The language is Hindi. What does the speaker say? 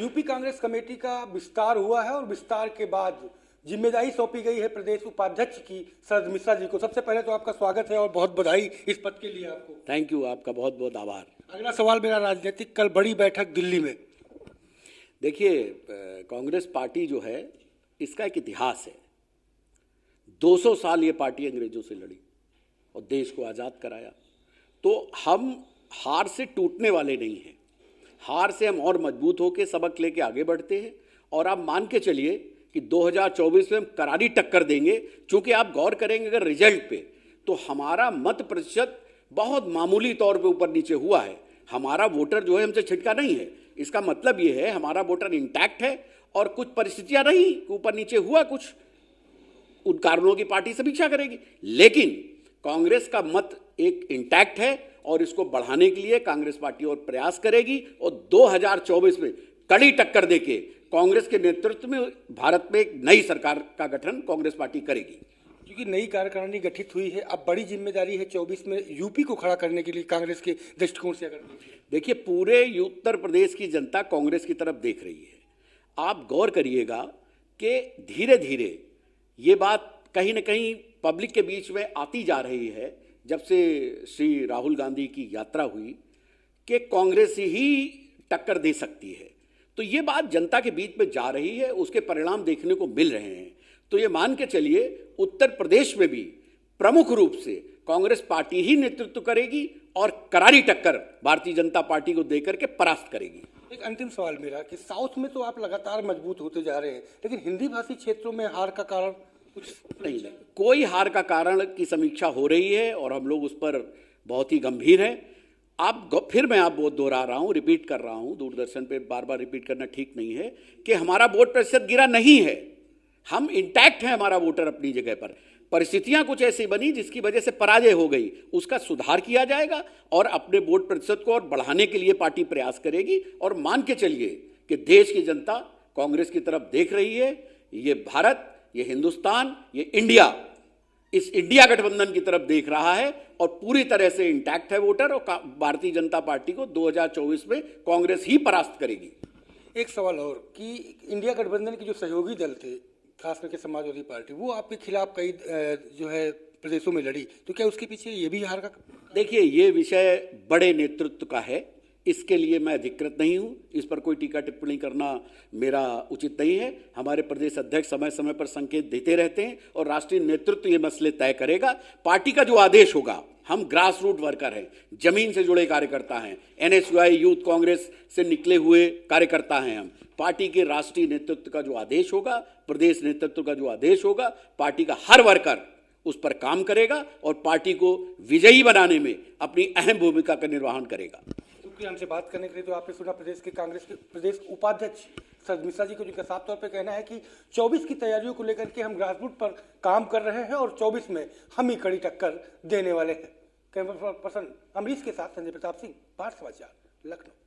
यूपी कांग्रेस कमेटी का विस्तार हुआ है और विस्तार के बाद जिम्मेदारी सौंपी गई है प्रदेश उपाध्यक्ष की शरद मिश्रा जी को। सबसे पहले तो आपका स्वागत है और बहुत बधाई इस पद के लिए आपको। थैंक यू, आपका बहुत बहुत आभार। अगला सवाल मेरा राजनीतिक, कल बड़ी बैठक दिल्ली में। देखिए, कांग्रेस पार्टी जो है इसका एक इतिहास है। 200 साल ये पार्टी अंग्रेजों से लड़ी और देश को आज़ाद कराया। तो हम हार से टूटने वाले नहीं हैं। हार से हम और मजबूत होकर सबक लेके आगे बढ़ते हैं और आप मान के चलिए कि 2024 में हम करारी टक्कर देंगे। चूंकि आप गौर करेंगे अगर रिजल्ट पे, तो हमारा मत प्रतिशत बहुत मामूली तौर पे ऊपर नीचे हुआ है। हमारा वोटर जो है हमसे छिटका नहीं है। इसका मतलब ये है हमारा वोटर इंटैक्ट है और कुछ परिस्थितियां रही, ऊपर नीचे हुआ कुछ, उन कारणों की पार्टी समीक्षा करेगी। लेकिन कांग्रेस का मत एक इंटैक्ट है और इसको बढ़ाने के लिए कांग्रेस पार्टी और प्रयास करेगी और 2024 में कड़ी टक्कर देके कांग्रेस के नेतृत्व में भारत में एक नई सरकार का गठन कांग्रेस पार्टी करेगी। क्योंकि नई कार्यकारिणी गठित हुई है, अब बड़ी जिम्मेदारी है 24 में यूपी को खड़ा करने के लिए कांग्रेस के दृष्टिकोण से। अगर देखिए, पूरे उत्तर प्रदेश की जनता कांग्रेस की तरफ देख रही है। आप गौर करिएगा कि धीरे धीरे ये बात कहीं ना कहीं पब्लिक के बीच में आती जा रही है, जब से श्री राहुल गांधी की यात्रा हुई, कि कांग्रेस ही टक्कर दे सकती है। तो ये बात जनता के बीच में जा रही है, उसके परिणाम देखने को मिल रहे हैं। तो ये मान के चलिए उत्तर प्रदेश में भी प्रमुख रूप से कांग्रेस पार्टी ही नेतृत्व करेगी और करारी टक्कर भारतीय जनता पार्टी को देकर के परास्त करेगी। एक अंतिम सवाल मेरा कि साउथ में तो आप लगातार मजबूत होते जा रहे हैं, लेकिन हिंदी भाषी क्षेत्रों में हार का कारण कुछ नहीं। कोई हार का कारण की समीक्षा हो रही है और हम लोग उस पर बहुत ही गंभीर हैं। फिर मैं आप बहुत दोहरा रहा हूं, रिपीट कर रहा हूं, दूरदर्शन पे बार बार रिपीट करना ठीक नहीं है कि हमारा वोट प्रतिशत गिरा नहीं है। हम इंटैक्ट है, हमारा वोटर अपनी जगह पर। परिस्थितियां कुछ ऐसी बनी जिसकी वजह से पराजय हो गई, उसका सुधार किया जाएगा और अपने वोट प्रतिशत को और बढ़ाने के लिए पार्टी प्रयास करेगी। और मान के चलिए कि देश की जनता कांग्रेस की तरफ देख रही है। ये भारत, ये हिंदुस्तान, ये इंडिया, इस इंडिया गठबंधन की तरफ देख रहा है और पूरी तरह से इंटैक्ट है वोटर। और भारतीय जनता पार्टी को 2024 में कांग्रेस ही परास्त करेगी। एक सवाल और कि इंडिया गठबंधन के जो सहयोगी दल थे, खास करके समाजवादी पार्टी, वो आपके खिलाफ कई जो है प्रदेशों में लड़ी, तो क्या उसके पीछे ये भी हार का? देखिए, ये विषय बड़े नेतृत्व का है, इसके लिए मैं अधिकृत नहीं हूं। इस पर कोई टीका टिप्पणी करना मेरा उचित नहीं है। हमारे प्रदेश अध्यक्ष समय समय पर संकेत देते रहते हैं और राष्ट्रीय नेतृत्व ये मसले तय करेगा। पार्टी का जो आदेश होगा, हम ग्रास रूट वर्कर हैं, जमीन से जुड़े कार्यकर्ता हैं, एनएसयूआई यूथ कांग्रेस से निकले हुए कार्यकर्ता हैं हम। पार्टी के राष्ट्रीय नेतृत्व का जो आदेश होगा, प्रदेश नेतृत्व का जो आदेश होगा, पार्टी का हर वर्कर उस पर काम करेगा और पार्टी को विजयी बनाने में अपनी अहम भूमिका का निर्वहन करेगा। हमसे बात करने के लिए तो आपने सुना प्रदेश के कांग्रेस के प्रदेश उपाध्यक्ष शरद मिश्रा जी को, जिनका साफ तौर पे कहना है कि 24 की तैयारियों को लेकर के हम ग्रासरूट पर काम कर रहे हैं और 24 में हम ही कड़ी टक्कर देने वाले हैं। कैमरा पर्सन अमरीश के साथ संजय प्रताप सिंह, भारत समाचार, लखनऊ।